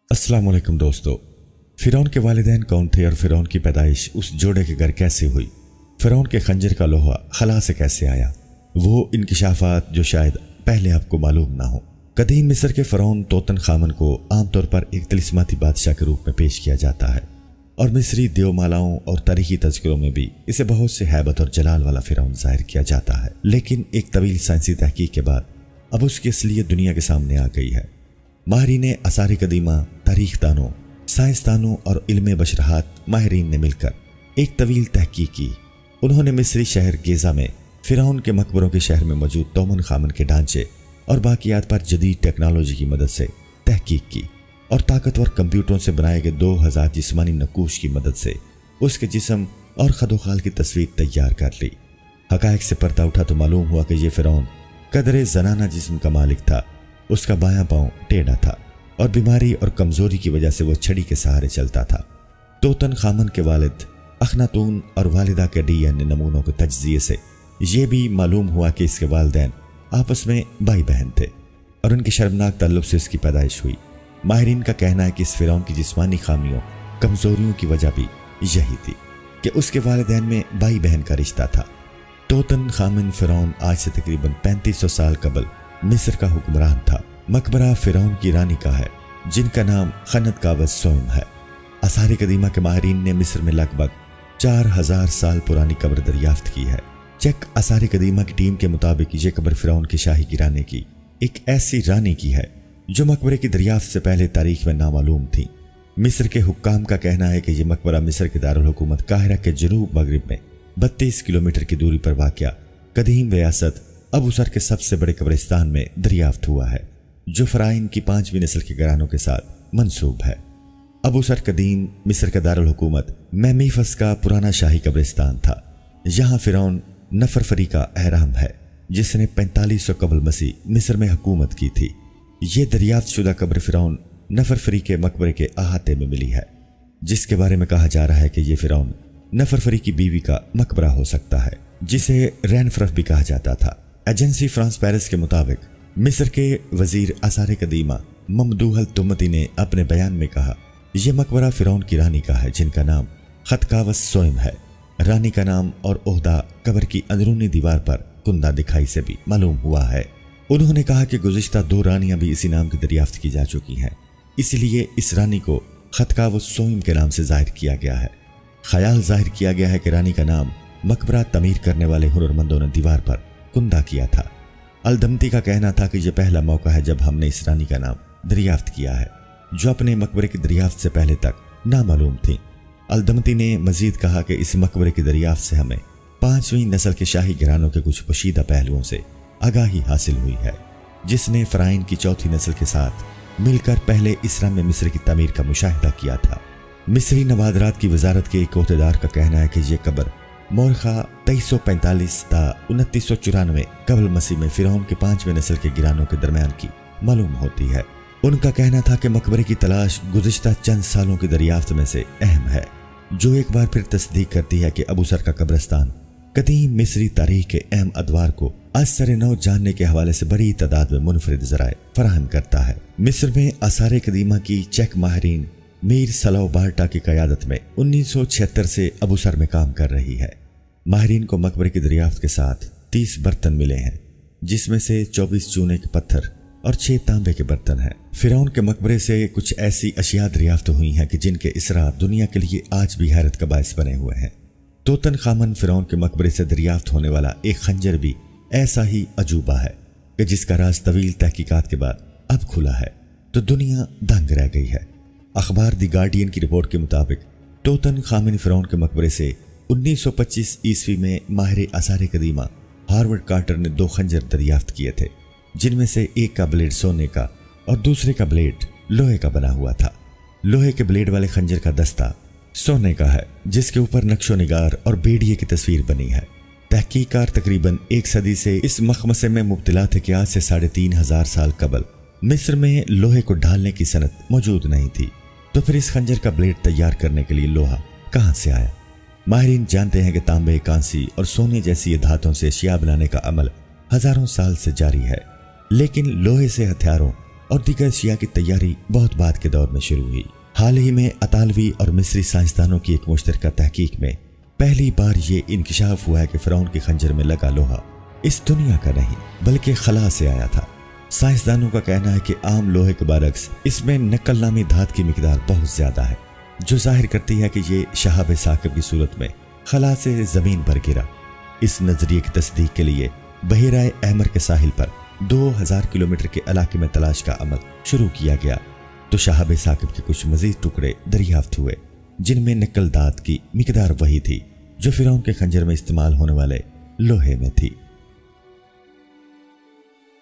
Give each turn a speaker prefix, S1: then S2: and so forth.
S1: अस्सलाम वालेकुम दोस्तों। फिरौन के वालिदैन कौन थे और फिरौन की पैदाइश उस जोड़े के घर कैसे हुई? फिरौन के खंजर का लोहा खला से कैसे आया? वो इंकिशाफात जो शायद पहले आपको मालूम ना हो। कदीम मिस्र के फिरौन तोतन खामन को आमतौर पर एक तिलिस्माती बादशाह के रूप में पेश किया जाता है और मिस्री देवमालाओं और तारीखी तज़किरों में भी इसे बहुत से हैबत और जलाल वाला फिरौन जाहिर किया जाता है। लेकिन एक तवील साइंसी तहकीक के बाद अब उसकी असलियत दुनिया के सामने आ गई है। माहरीन आसार कदीमा, तारीख दानों, साइंसदानों और इल्म बशरहात माहिरीन ने मिलकर एक तवील तहकीक की। उन्होंने मिस्री शहर गेज़ा में फिरौन के मकबरों के शहर में मौजूद तोमन खामन के ढांचे और बाकियात पर जदीद टेक्नोलॉजी की मदद से तहकीक की और ताकतवर कंप्यूटरों से बनाए गए 2000 जिस्मानी नकूश की मदद से उसके जिस्म और खदोखाल की तस्वीर तैयार कर ली। हकायक से पर्दा उठा तो मालूम हुआ कि यह फिरौन कदरे जनाना जिस्म का मालिक था। उसका बायां पांव टेढ़ा था और बीमारी और कमजोरी की वजह से वो छड़ी के सहारे चलता था। तोतन खामन के वालिद अखनातून और वालिदा के डीएनए नमूनों के तज्जिए से यह भी मालूम हुआ कि इसके वालिदैन आपस में भाई बहन थे और उनके शर्मनाक ताल्लुक से इसकी पैदाइश हुई। माहिरीन का कहना है कि इस फिरौन की जिस्मानी खामियों, कमजोरियों की वजह भी यही थी कि उसके वालिदैन में भाई बहन का रिश्ता था। तोतन खामन फिरौन आज से तकरीबन 3500 साल कबल मिस्र का हुक्मरान था। मकबरा फिरौन की रानी का है जिनका नाम खनत कावस सोम है। आसार कदीमा के माहिरीन ने मिस्र में लगभग 4000 साल पुरानी कब्र दरियाफ्त की है। चेक आसार कदीमा की टीम के मुताबिक ये कब्र फिरौन की शाही गिराने की एक ऐसी रानी की है जो मकबरे की दरियाफ्त से पहले तारीख में नामालूम थी। मिस्र के हुक्काम का कहना है कि यह मकबरा मिस्र के दारुल हुकूमत काहिरा के जनूब मगरिब में 32 किलोमीटर की दूरी पर वाक़या कदीम रियासत अबूसर के सबसे बड़े कब्रिस्तान में दरियाफ्त हुआ है जो फ़राइन की 5वीं नस्ल के घरानों के साथ मंसूब है। अबूसर कदीम मिस्र का दारुल हुकूमत मेमीफस का पुराना शाही कब्रिस्तान था। यहाँ फिरौन नफरफरी का अहराम है जिसने 4500 कबल मसीह मिस्र में हुकूमत की थी। ये दरियाफ्त शुदा कब्र फिरौन नफरफरी के मकबरे के अहाते में मिली है जिसके बारे में कहा जा रहा है कि यह फिरौन नफरफरी की बीवी का मकबरा हो सकता है जिसे रैनफरफ भी कहा जाता था। एजेंसी फ्रांस पेरिस के मुताबिक मिस्र के वजीर आसार कदीमा ममदूह अल तुमती ने अपने बयान में कहा यह मकबरा फिरौन की रानी का है जिनका नाम खतकावस सोइम है। रानी का नाम और ओहदा कब्र की अंदरूनी दीवार पर कुंदा दिखाई से भी मालूम हुआ है। उन्होंने कहा कि गुज़िश्ता 2 रानियां भी इसी नाम की दरियाफ्त की जा चुकी हैं, इसलिए इस रानी को खतकावस सोइम के नाम से जाहिर किया गया है। ख्याल जाहिर किया गया है कि रानी का नाम मकबरा तमीर करने वाले हुनरमंदों ने दीवार पर कुंदा किया था। अलदमती का कहना था कि यह पहला मौका है जब हमने इस रानी का नाम दरियाफ्त किया है जो अपने मकबरे की दरियाफ्त से पहले तक नामालूम थी। अलदमती ने मजीद कहा कि इस मकबरे की दरियाफ्त से हमें 5वीं नस्ल के शाही घरानों के कुछ पोशीदा पहलुओं से आगाही हासिल हुई है जिसने फ़राइन की 4थी नस्ल के साथ मिलकर पहले इसरा में मिस्र की तमीर का मुशाहिदा किया था। मिस्री नवादरात की वजारत के एक ओहदेदार का कहना है कि यह कब्र मोरखा 2345 ता 2994 कबल मसीह में फिरौन के 5वें नस्ल के गिरानों के दरमियान की मालूम होती है। उनका कहना था कि मकबरे की तलाश गुज़िश्ता चंद सालों की दरियाफ्त में से अहम है जो एक बार फिर तस्दीक करती है कि अबूसर का कब्रिस्तान कदीम मिस्री तारीख के अहम अदवार को असर नौ जानने के हवाले से बड़ी तादाद में मुनफरिद ज़राए फराहम करता है। मिस्र में आसार कदीमा की चेक माहिरीन मीर सलाह बार्टा की क़यादत में 1976 से अबूसर में काम कर रही है। माहिरीन को मकबरे की दरियाफ्त के साथ 30 बर्तन मिले हैं जिसमें से 24 चूने के पत्थर और 6 तांबे के बर्तन हैं। फिरौन के मकबरे से कुछ ऐसी अशिया दरियाफ्त हुई हैं कि जिनके इसरा दुनिया के लिए आज भी हैरत का बायस बने हुए हैं। तोतन खामन फिरौन के मकबरे से दरियाफ्त होने वाला एक खंजर भी ऐसा ही अजूबा है कि जिसका राज तवील तहकीकात के बाद अब खुला है तो दुनिया दंग रह गई है। अखबार दी गार्डियन की रिपोर्ट के मुताबिक तोतन खामन फिरौन के मकबरे से 1925 ईस्वी में माहिर आसार कदीमा हार्वर्ड कार्टर ने 2 खंजर दरियाफ्त किए थे जिनमें से एक का ब्लेड सोने का और दूसरे का ब्लेड लोहे का बना हुआ था। लोहे के ब्लेड वाले खंजर का दस्ता सोने का है जिसके ऊपर नक्शो निगार और बेड़िए की तस्वीर बनी है। तहकीकार तकरीबन 1 सदी से इस मखमसे में मुब्तला थे कि आज से 3500 साल कबल मिस्र में लोहे को ढालने की सनत मौजूद नहीं थी, तो फिर इस खंजर का ब्लेड तैयार करने के लिए लोहा कहां से आया? माहिरीन जानते हैं कि तांबे, कांसी और सोने जैसी धातुओं से अशिया बनाने का अमल हजारों साल से जारी है, लेकिन लोहे से हथियारों اور دیگر اشیاء کی تیاری بہت بعد کے دور میں شروع ہوئی۔ حال ہی میں اطالوی اور مصری سائنسدانوں کی ایک مشترکہ تحقیق میں پہلی بار یہ انکشاف ہوا ہے کہ فرعون کے خنجر میں لگا لوہا اس دنیا کا نہیں بلکہ خلا سے آیا تھا۔ سائنسدانوں کا کہنا ہے کہ عام لوہے کے برعکس اس میں نقل نامی دھات کی مقدار بہت زیادہ ہے، جو ظاہر کرتی ہے کہ یہ شہاب ثاقب کی صورت میں خلا سے زمین پر گرا۔ اس نظریے کی تصدیق کے لیے بحیرہ احمر کے ساحل پر 2000 کلومیٹر کے علاقے میں تلاش کا عمل شروع کیا گیا تو شہاب ثاقب کے کچھ مزید ٹکڑے دریافت ہوئے جن میں نقل دھات کی مقدار وہی تھی جو فرعون کے خنجر میں استعمال ہونے والے لوہے میں تھی۔